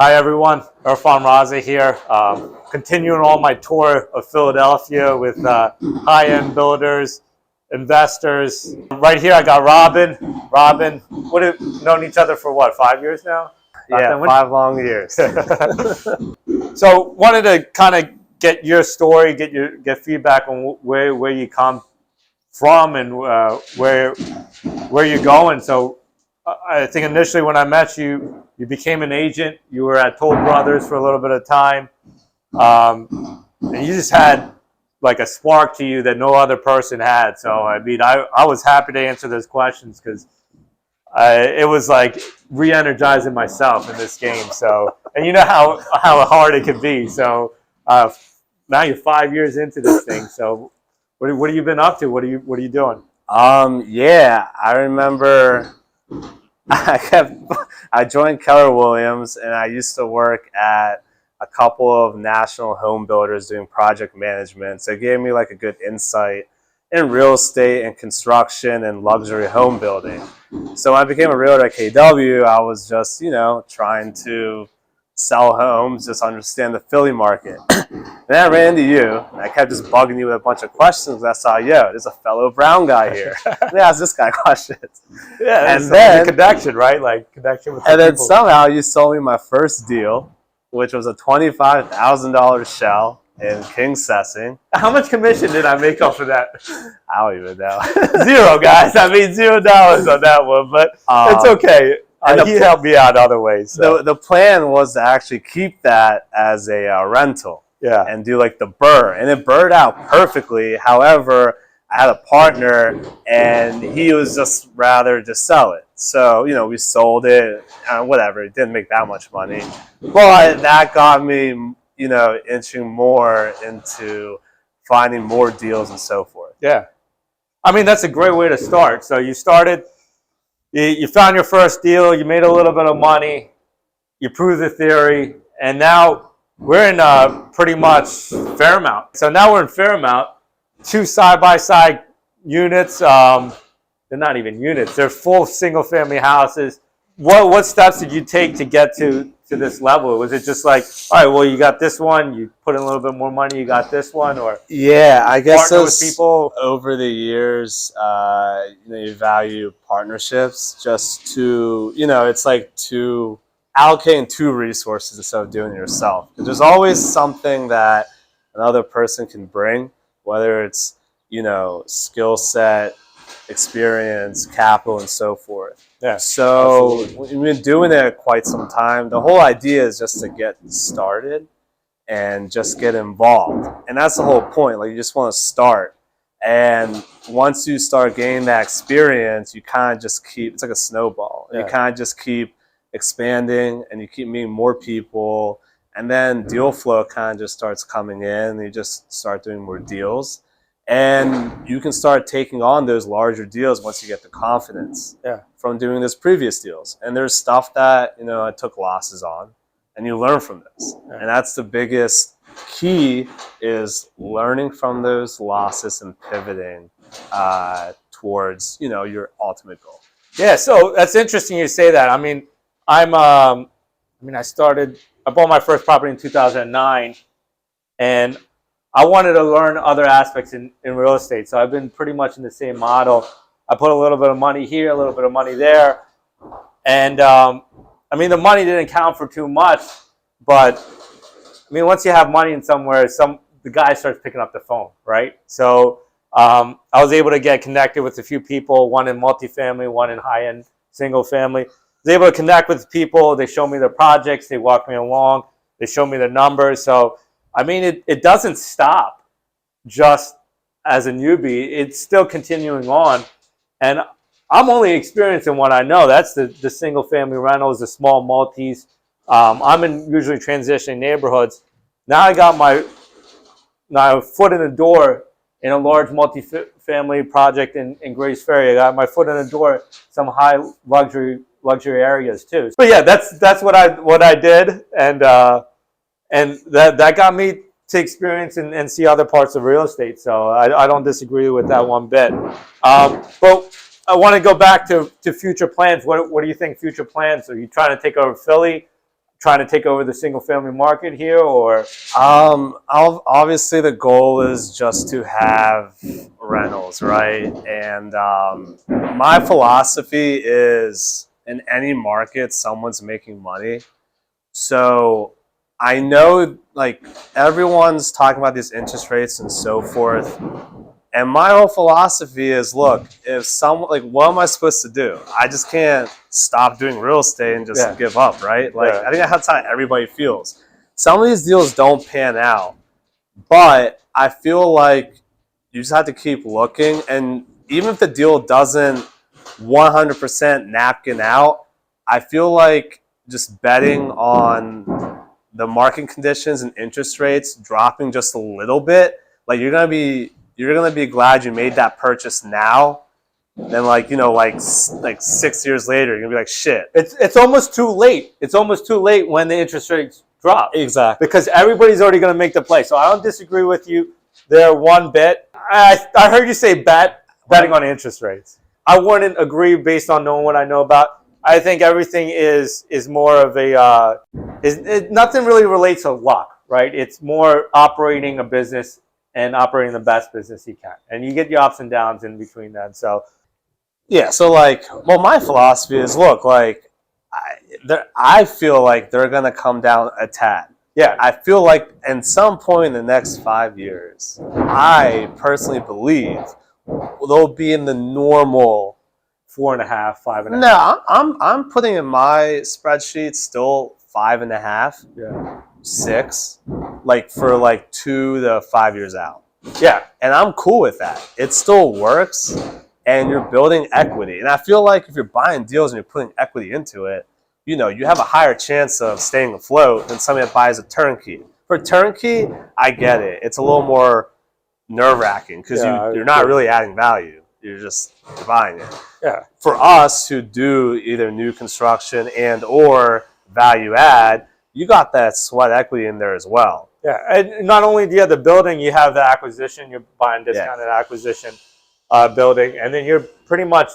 Hi everyone, Irfan Raza here. Continuing on my tour of Philadelphia with high-end builders, investors. Right here I got Robin. Robin, what have known each other for what, 5 years now? Yeah, 5 long years. So wanted to kind of get your story, get feedback on where you come from and where you're going. So I think initially when I met you, you became an agent. You were at Toll Brothers for a little bit of time. And you just had like a spark to you that no other person had. So, I mean, I was happy to answer those questions because it was like re-energizing myself in this game. So, and you know how hard it can be. So now you're 5 years into this thing. So what have you been up to? What are you doing? Yeah, I remember I joined Keller Williams, and I used to work at a couple of national home builders doing project management. So it gave me like a good insight in real estate and construction and luxury home building. So when I became a realtor at KW, I was just, trying to sell homes, just understand the Philly market. Then I ran into you, and I kept just bugging you with a bunch of questions. I saw, there's a fellow brown guy here. Let me ask this guy questions. Yeah, and then the connection, right? Like connection with. And then somehow you sold me my first deal, which was a $25,000 shell in King Sessing. How much commission did I make off of that? I don't even know. Zero, guys. I mean, $0 on that one, but it's okay. He helped me out other ways. So. The plan was to actually keep that as a rental. Yeah. And do like the burr. And it burred out perfectly. However, I had a partner and he was just rather just sell it. So, we sold it, whatever. It didn't make that much money. But that got me, inching more into finding more deals and so forth. Yeah. I mean, that's a great way to start. So you started, you found your first deal, you made a little bit of money, you proved the theory, and now we're in pretty much Fairmount. So now we're in Fairmount, 2 side-by-side units. They're not even units. They're full single-family houses. What steps did you take to get to this level? Was it just like, all right, well, you got this one, you put in a little bit more money, you got this one, or yeah, I guess partner with people over the years, you value partnerships just to, it's like to allocating 2 resources instead of doing it yourself. There's always something that another person can bring, whether it's, skill set, experience, capital, and so forth. Yeah. So absolutely. we've been doing it quite some time. The whole idea is just to get started and just get involved. And that's the whole point. Like, you just want to start. And once you start gaining that experience, you kind of just keep, it's like a snowball. Yeah. You kind of just keep expanding and you keep meeting more people. And then deal flow kind of just starts coming in and you just start doing more deals. And you can start taking on those larger deals once you get the confidence from doing those previous deals. And there's stuff that, I took losses on, and you learn from this. And that's the biggest key, is learning from those losses and pivoting towards, your ultimate goal. Yeah, so that's interesting you say that. I mean, I bought my first property in 2009, and I wanted to learn other aspects in real estate. So I've been pretty much in the same model. I put a little bit of money here, a little bit of money there. And the money didn't count for too much, but once you have money in somewhere, the guy starts picking up the phone, right? So I was able to get connected with a few people, one in multifamily, one in high-end single family. I was able to connect with people. They show me their projects. They walk me along. They show me their numbers. So it doesn't stop just as a newbie. It's still continuing on. And I'm only experiencing what I know. That's the single-family rentals, the small multis. I'm in usually transitioning neighborhoods. Now I got my foot in the door in a large multi-family project in Grace Ferry. I got my foot in the door some high luxury areas too. But yeah, that's what I did. And that got me to experience and see other parts of real estate. So I don't disagree with that one bit. But I want to go back to future plans. What do you think future plans? Are you trying to take over Philly? trying to take over the single family market here, or? Obviously the goal is just to have rentals, right? And my philosophy is in any market, someone's making money. So I know like everyone's talking about these interest rates and so forth. And my whole philosophy is, look, if someone, like, what am I supposed to do? I just can't stop doing real estate and just give up, right? Like, I think that's how everybody feels. Some of these deals don't pan out, but I feel like you just have to keep looking. And even if the deal doesn't 100% napkin out, I feel like just betting on the market conditions and interest rates dropping just a little bit, like you're gonna be glad you made that purchase now. Then like 6 years later, you're gonna be like, shit. It's almost too late. It's almost too late when the interest rates drop. Exactly. Because everybody's already gonna make the play. So I don't disagree with you there one bit. I heard you say betting on interest rates. I wouldn't agree based on knowing what I know about. I think everything is more of a nothing really relates to luck, right? It's more operating a business and operating the best business you can, and you get your ups and downs in between that. So, yeah. So like, well, my philosophy is, look, like, I feel like they're gonna come down a tad. Yeah, I feel like at some point in the next 5 years, I personally believe they'll be in the normal 4.5, 5.5. No, I'm putting in my spreadsheet still 5.5, Yeah, 6, like for like 2 to 5 years out. yeah, And I'm cool with that. It still works, and you're building equity. And I feel like if you're buying deals and you're putting equity into it, you know, you have a higher chance of staying afloat than somebody that buys a turnkey. For turnkey, I get it. It's a little more nerve-wracking because you're not really adding value. You're just buying it. yeah. For us who do either new construction and or value add, you got that sweat equity in there as well. Yeah, and not only do you have the building, you have the acquisition. You're buying discounted acquisition building, and then you're pretty much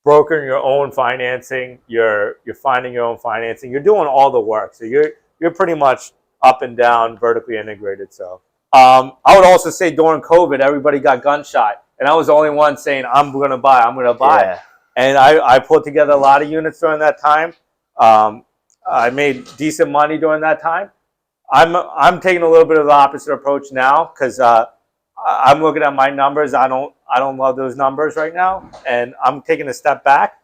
brokering your own financing. You're finding your own financing. You're doing all the work, so you're pretty much up and down, vertically integrated. So I would also say during COVID, everybody got gun shy. And I was the only one saying, I'm going to buy. Yeah. And I put together a lot of units during that time. I made decent money during that time. I'm taking a little bit of the opposite approach now because I'm looking at my numbers. I don't love those numbers right now, and I'm taking a step back.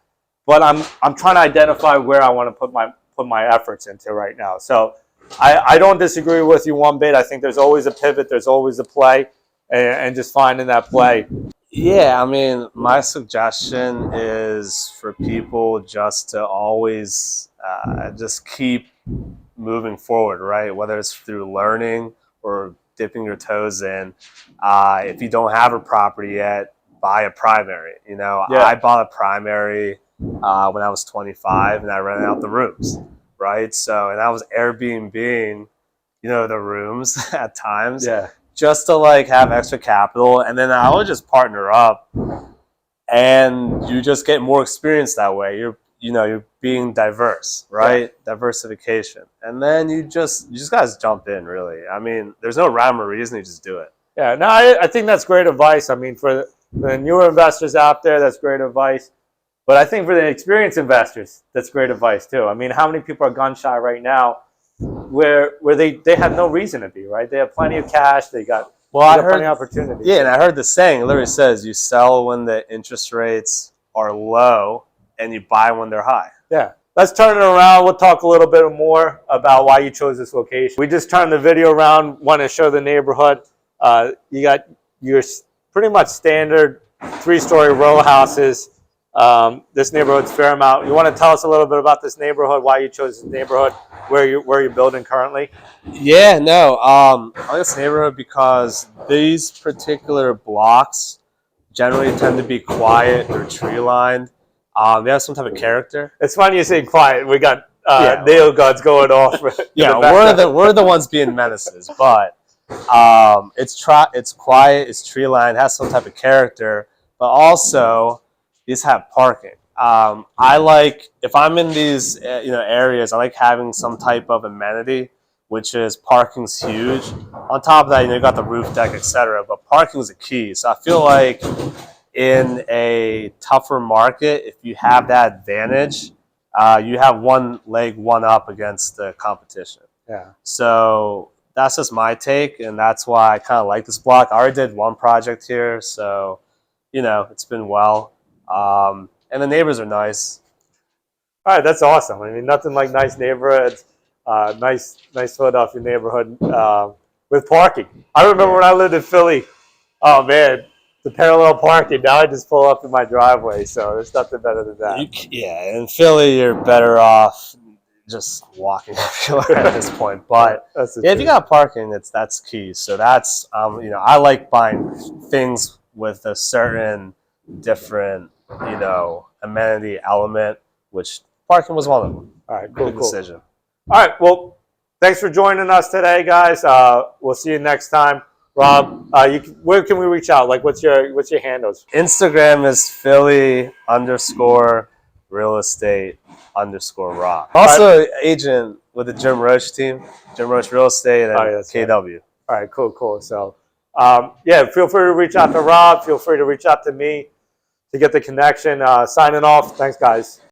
But I'm trying to identify where I want to put my efforts into right now. So I don't disagree with you one bit. I think there's always a pivot. There's always a play. And just finding that play. Yeah, I mean, my suggestion is for people just to always just keep moving forward, right? Whether it's through learning or dipping your toes in. If you don't have a property yet, buy a primary. You know, I bought a primary when I was 25, and I rented out the rooms, right? So, and I was Airbnb-ing, you know, the rooms at times. Yeah. Just to like have extra capital, and then I would just partner up, and you just get more experience that way. You're being diverse, right? Yeah. Diversification, and then you just guys jump in. Really, I mean, there's no rhyme or reason. You just do it. Yeah, no, I think that's great advice. I mean, for the newer investors out there, that's great advice. But I think for the experienced investors, that's great advice too. I mean, how many people are gun shy right now? Where they have no reason to be, right? They have plenty of cash. They got plenty of opportunity. Yeah, and I heard the saying. It literally says you sell when the interest rates are low, and you buy when they're high. Yeah. Let's turn it around. We'll talk a little bit more about why you chose this location. We just turned the video around. Want to show the neighborhood. You got your pretty much standard 3-story row houses. This neighborhood's Fairmount. You want to tell us a little bit about this neighborhood, why you chose this neighborhood, where you're building currently? Yeah, no. I like this neighborhood because these particular blocks generally tend to be quiet. They're tree lined. They have some type of character. It's funny you say quiet. We got nail guns going off. Yeah, we're the ones being menaces, but it's quiet. It's tree lined. Has some type of character, but also these have parking, I like, if I'm in these areas, I like having some type of amenity, which is parking's huge. On top of that, you got the roof deck, etc. But parking is a key. So I feel like in a tougher market, if you have that advantage, you have one leg one up against the competition. Yeah. So that's just my take, and that's why I kind of like this block. I already did one project here, so it's been well. And the neighbors are nice. All right, that's awesome. I mean, nothing like nice neighborhoods, nice Philadelphia neighborhood with parking. I remember when I lived in Philly. Oh man, the parallel parking. Now I just pull up in my driveway, so there's nothing better than that. Yeah, in Philly, you're better off just walking everywhere at this point. But if you got parking, that's key. So that's I like buying things with a certain different amenity element, which parking was one of them. All right, cool. Decision. All right, well, thanks for joining us today, guys. We'll see you next time. Rob, where can we reach out? Like, what's your handles? Instagram is Philly_real estate_Rob. Also, agent with the Jim Roche team, Jim Roche Real Estate, and KW. Right. All right, cool. So, feel free to reach out to Rob. Feel free to reach out to me to get the connection. Signing off. Thanks, guys.